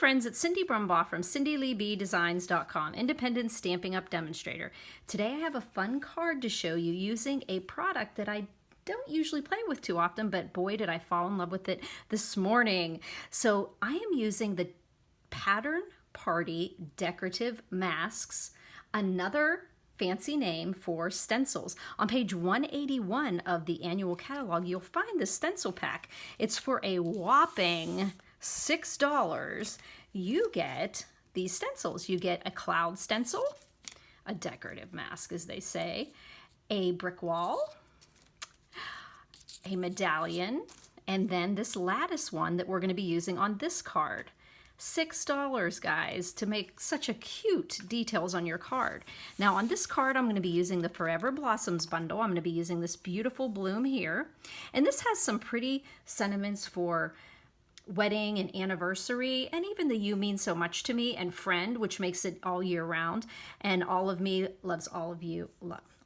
friends, it's Cindy Brumbaugh from CindyLeeBDesigns.com, independent Stampin' Up demonstrator. Today I have a fun card to show you using a product that I don't usually play with too often, but boy did I fall in love with it this morning. So I am using the Pattern Party Decorative Masks, another fancy name for stencils. On page 181 of the annual catalog, you'll find the stencil pack. It's for a whopping $6. You get these stencils. You get a cloud stencil, a decorative mask as they say, a brick wall, a medallion, and then this lattice one that we're going to be using on this card. $6, guys, to make such a cute details on your card. Now on this card I'm going to be using the Forever Blossoms bundle. I'm going to be using this beautiful bloom here, and this has some pretty sentiments for wedding and anniversary, and even the you mean so much to me and friend, which makes it all year round. And all of me loves all of you.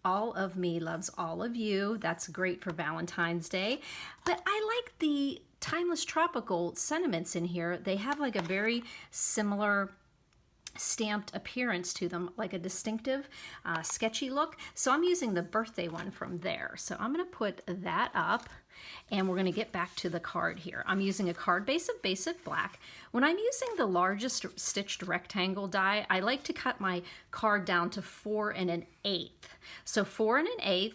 All of me loves all of you. That's great for Valentine's Day. But I like the timeless tropical sentiments in here. They have like a very similar stamped appearance to them, like a distinctive sketchy look. So I'm using the birthday one from there. So I'm going to put that up, and we're going to get back to the card here. I'm using a card base of basic black. When I'm using the largest stitched rectangle die, I like to cut my card down to 4 1/8. So 4 1/8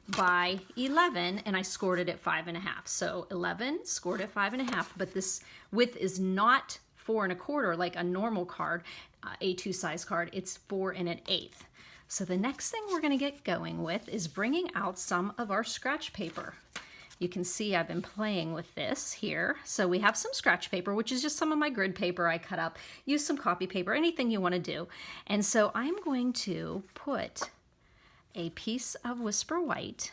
by 11, and I scored it at 5 1/2. So 11 scored at 5 1/2, but this width is not 4 1/4 like a normal card, A2 size card. It's 4 1/8. So the next thing we're going to get going with is bringing out some of our scratch paper. You can see I've been playing with this here. So we have some scratch paper, which is just some of my grid paper I cut up. Use some copy paper, anything you want to do. And so I'm going to put a piece of Whisper White,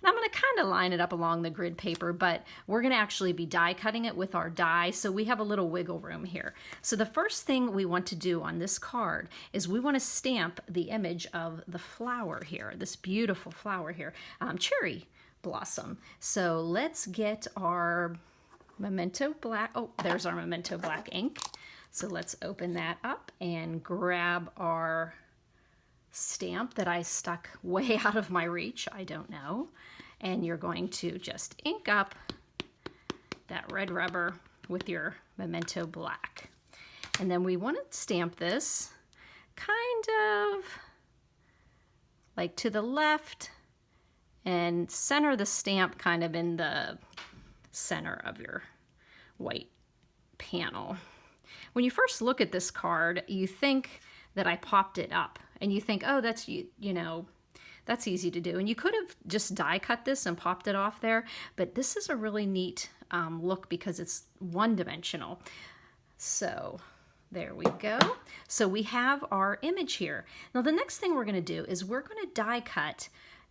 and I'm going to kind of line it up along the grid paper, but we're going to actually be die cutting it with our die, so we have a little wiggle room here. So the first thing we want to do on this card is we want to stamp the image of the flower here, this beautiful flower here, cherry blossom. So let's get our Memento Black. Oh, there's our Memento Black ink. So let's open that up and grab our stamp that I stuck way out of my reach. I don't know. And you're going to just ink up that red rubber with your Memento Black. And then we want to stamp this kind of like to the left and center the stamp kind of in the center of your white panel. When you first look at this card, you think that I popped it up, and you think, oh, that's, you know, that's easy to do. And you could have just die cut this and popped it off there, but this is a really neat look because it's one-dimensional. So there we go. So we have our image here. Now the next thing we're going to do is we're going to die cut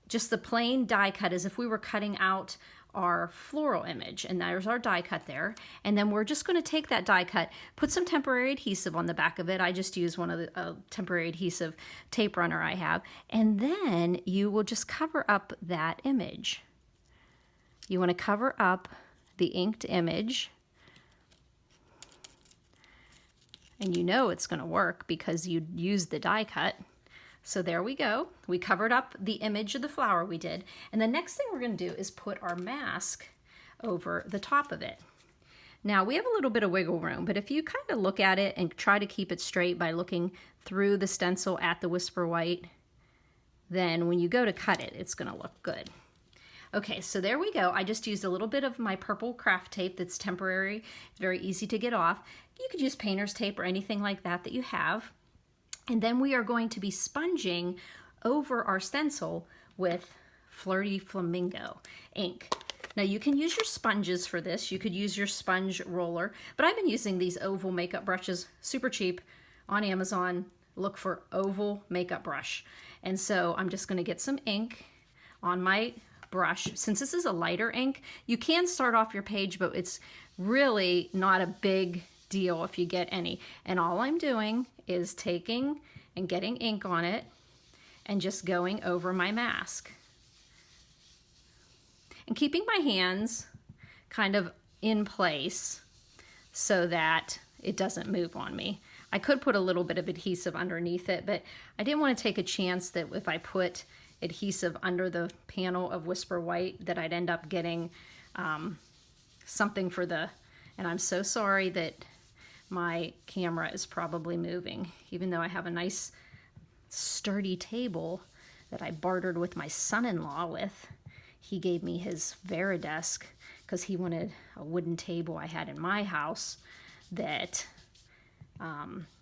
just the plain die cut as if we were cutting out our floral image, and there's our die cut there. And then we're just going to take that die cut, put some temporary adhesive on the back of it. I just use one of the temporary adhesive tape runner I have, and then you will just cover up that image. You want to cover up the inked image, and you know it's going to work because you used the die cut. So there we go. We covered up the image of the flower we did. And the next thing we're going to do is put our mask over the top of it. Now we have a little bit of wiggle room, but if you kind of look at it and try to keep it straight by looking through the stencil at the Whisper White, then when you go to cut it, it's going to look good. Okay, so there we go. I just used a little bit of my purple craft tape that's temporary, very easy to get off. You could use painter's tape or anything like that that you have. And then we are going to be sponging over our stencil with Flirty Flamingo ink. Now you can use your sponges for this. You could use your sponge roller, but I've been using these oval makeup brushes, super cheap on Amazon. Look for oval makeup brush. And so I'm just going to get some ink on my brush. Since this is a lighter ink, you can start off your page, but it's really not a big deal if you get any. And all I'm doing is taking and getting ink on it and just going over my mask. And keeping my hands kind of in place so that it doesn't move on me. I could put a little bit of adhesive underneath it, but I didn't want to take a chance that if I put adhesive under the panel of Whisper White that I'd end up getting something for the, and I'm so sorry that my camera is probably moving, even though I have a nice sturdy table that I bartered with my son-in-law with. He gave me his Veridesk because he wanted a wooden table I had in my house that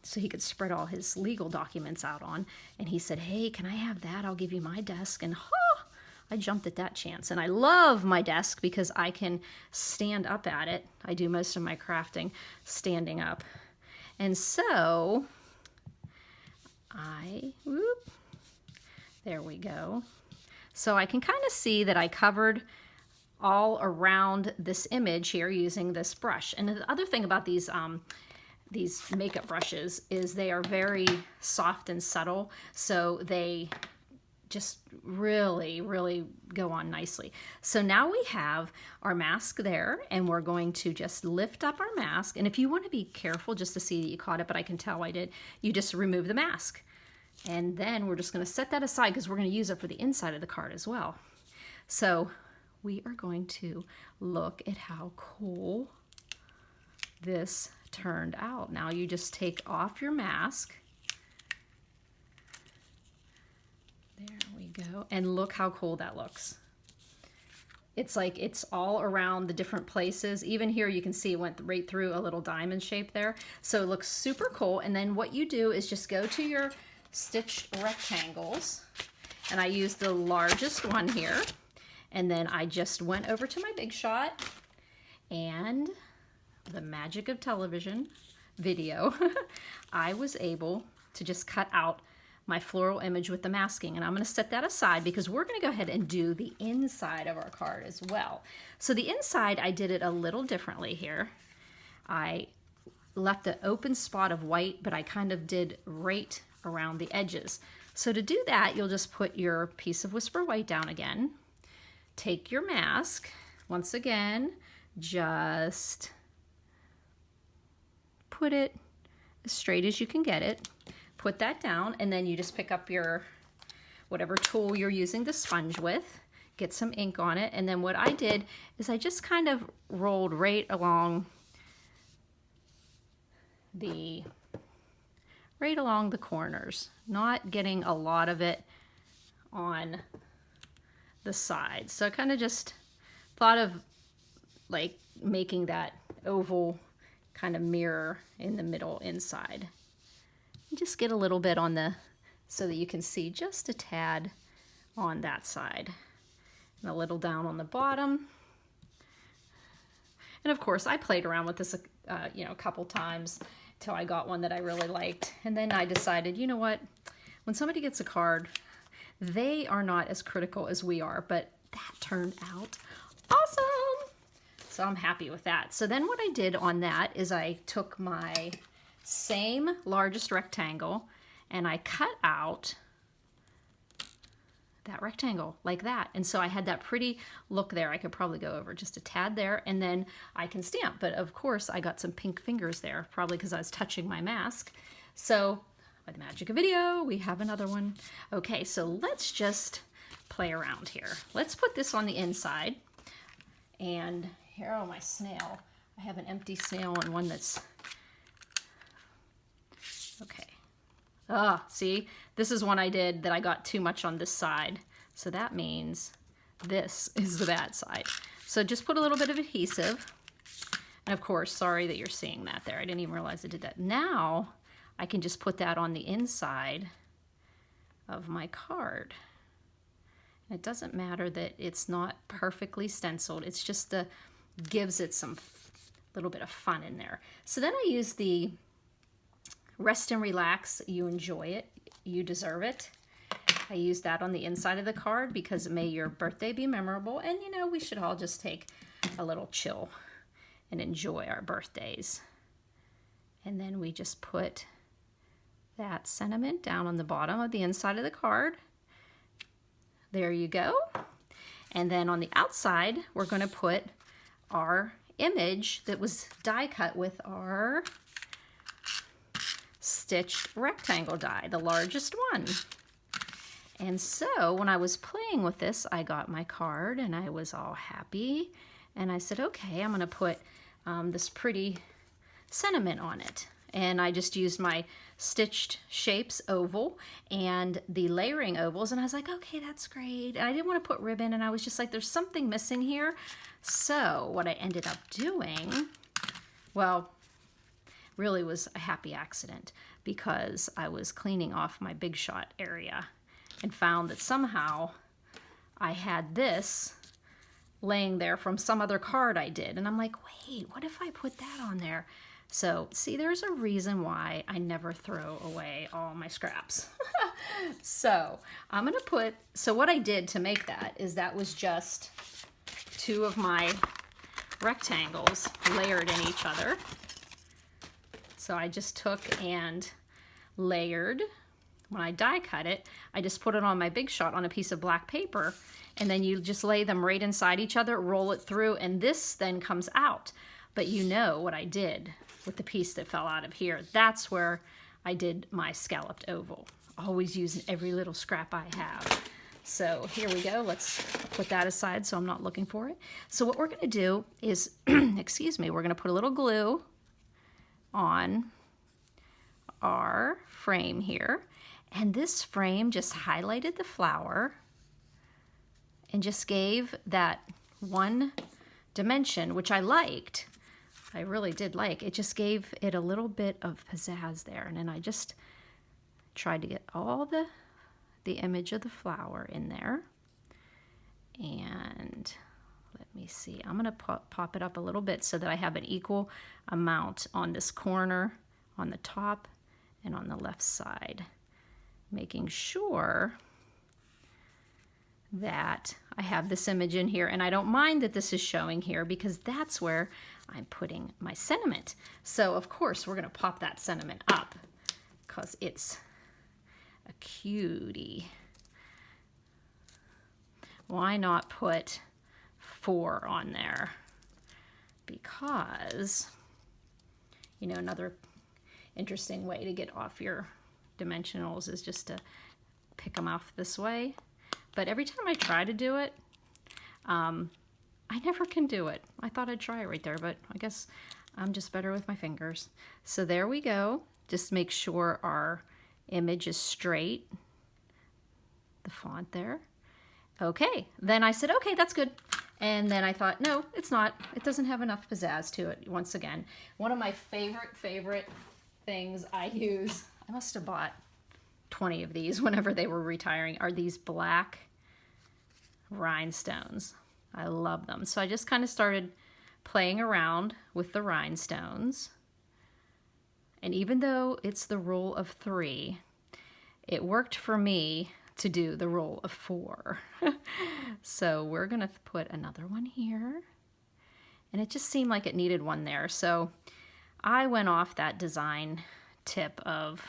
so he could spread all his legal documents out on. And he said, hey, can I have that? I'll give you my desk. And I jumped at that chance. And I love my desk because I can stand up at it. I do most of my crafting standing up. And so there we go. So I can kind of see that I covered all around this image here using this brush. And the other thing about these makeup brushes is they are very soft and subtle, so they just really, really go on nicely. So now we have our mask there, and we're going to just lift up our mask. And if you want to be careful just to see that you caught it, but I can tell I did, you just remove the mask. And then we're just going to set that aside because we're going to use it for the inside of the card as well. So we are going to look at how cool this turned out. Now you just take off your mask. There we go. And look how cool that looks. It's like it's all around the different places. Even here you can see it went right through a little diamond shape there. So it looks super cool. And then what you do is just go to your stitched rectangles. And I used the largest one here. And then I just went over to my Big Shot, and the magic of television video, I was able to just cut out my floral image with the masking. And I'm going to set that aside because we're going to go ahead and do the inside of our card as well. So the inside, I did it a little differently here. I left an open spot of white, but I kind of did right around the edges. So to do that, you'll just put your piece of Whisper White down again. Take your mask, once again, just put it as straight as you can get it. Put that down, and then you just pick up your whatever tool you're using the sponge with, get some ink on it, and then what I did is I just kind of rolled right along the corners, not getting a lot of it on the sides. So I kind of just thought of like making that oval kind of mirror in the middle inside. And just get a little bit on the, so that you can see just a tad on that side. And a little down on the bottom. And of course I played around with this a couple times till I got one that I really liked. And then I decided, you know what, when somebody gets a card, they are not as critical as we are, but that turned out awesome. So I'm happy with that. So then what I did on that is I took my same largest rectangle and I cut out that rectangle like that. And so I had that pretty look there. I could probably go over just a tad there, and then I can stamp. But of course I got some pink fingers there, probably because I was touching my mask. So by the magic of video, we have another one. Okay, so let's just play around here. Let's put this on the inside. And here, oh, my snail. I have an empty snail and one that's, okay. Ah, see, this is one I did that I got too much on this side. So that means this is the bad side. So just put a little bit of adhesive. And of course, sorry that you're seeing that there. I didn't even realize I did that. Now, I can just put that on the inside of my card. And it doesn't matter that it's not perfectly stenciled. It's just gives it some little bit of fun in there. So then I use the Rest and Relax, You Enjoy It, You Deserve It. I use that on the inside of the card because may your birthday be memorable. And you know, we should all just take a little chill and enjoy our birthdays. And then we just put that sentiment down on the bottom of the inside of the card. There you go. And then on the outside, we're going to put our image that was die cut with our stitched rectangle die, the largest one. And so when I was playing with this, I got my card and I was all happy. And I said, okay, I'm going to put this pretty sentiment on it. And I just used my stitched shapes oval and the layering ovals, and I was like, okay, that's great. And I didn't want to put ribbon, and I was just like, there's something missing here. So what I ended up doing, well, really was a happy accident, because I was cleaning off my Big Shot area and found that somehow I had this laying there from some other card I did. And I'm like, wait, what if I put that on there? So see, there's a reason why I never throw away all my scraps. So I'm gonna put, so what I did to make that is that was just two of my rectangles layered in each other. So I just took and layered. When I die cut it, I just put it on my Big Shot on a piece of black paper, and then you just lay them right inside each other, roll it through, and this then comes out. But you know what I did with the piece that fell out of here. That's where I did my scalloped oval. Always using every little scrap I have. So here we go. Let's put that aside so I'm not looking for it. So what we're going to do is, excuse me, we're going to put a little glue on our frame here. And this frame just highlighted the flower and just gave that one dimension, which I liked. I really did like. It just gave it a little bit of pizzazz there. And then I just tried to get all the image of the flower in there. And let me see. I'm going to pop it up a little bit so that I have an equal amount on this corner, on the top, and on the left side. Making sure that I have this image in here, and I don't mind that this is showing here because that's where I'm putting my sentiment. So of course we're going to pop that sentiment up because it's a cutie. Why not put 4 on there? Because, you know, another interesting way to get off your dimensionals is just to pick them off this way. But every time I try to do it, I never can do it. I thought I'd try it right there, but I guess I'm just better with my fingers. So there we go. Just make sure our image is straight, the font there. Okay, then I said, okay, that's good. And then I thought, no, it's not. It doesn't have enough pizzazz to it. Once again, one of my favorite things I use, I must have bought 20 of these whenever they were retiring, are these black rhinestones. I love them. So I just kind of started playing around with the rhinestones. And even though it's the rule of 3, it worked for me to do the rule of 4. So we're going to put another one here. And it just seemed like it needed one there. So I went off that design tip of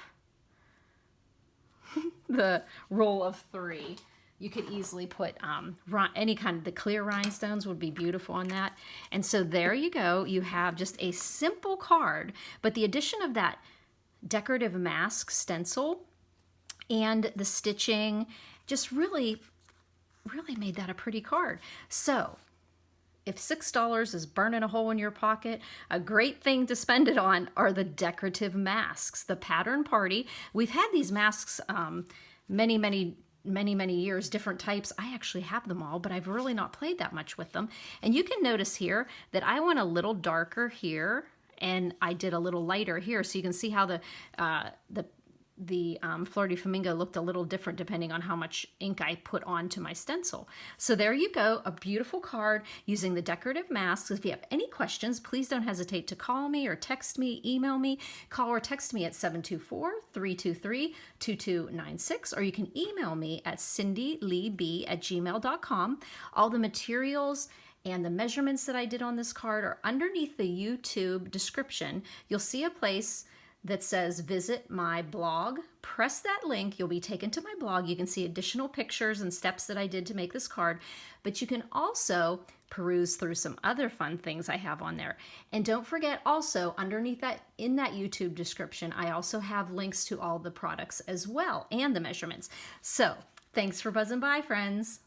the rule of 3. You could easily put any kind of, the clear rhinestones would be beautiful on that. And so there you go. You have just a simple card, but the addition of that decorative mask stencil and the stitching just really made that a pretty card. So if $6 is burning a hole in your pocket, a great thing to spend it on are the decorative masks, the Pattern Party. We've had these masks many years, different types. I actually have them all, but I've really not played that much with them. And you can notice here that I went a little darker here and I did a little lighter here. So you can see how the Fleur de Flamingo looked a little different depending on how much ink I put onto my stencil. So there you go, a beautiful card using the decorative masks. If you have any questions, please don't hesitate to call me or text me, email me, call or text me at 724-323-2296, or you can email me at cindyleeb@gmail.com. All the materials and the measurements that I did on this card are underneath the YouTube description. You'll see a place that says visit my blog. Press that link, you'll be taken to my blog. You can see additional pictures and steps that I did to make this card, but you can also peruse through some other fun things I have on there. And don't forget also, underneath that, in that YouTube description, I also have links to all the products as well and the measurements. So thanks for buzzing by, friends.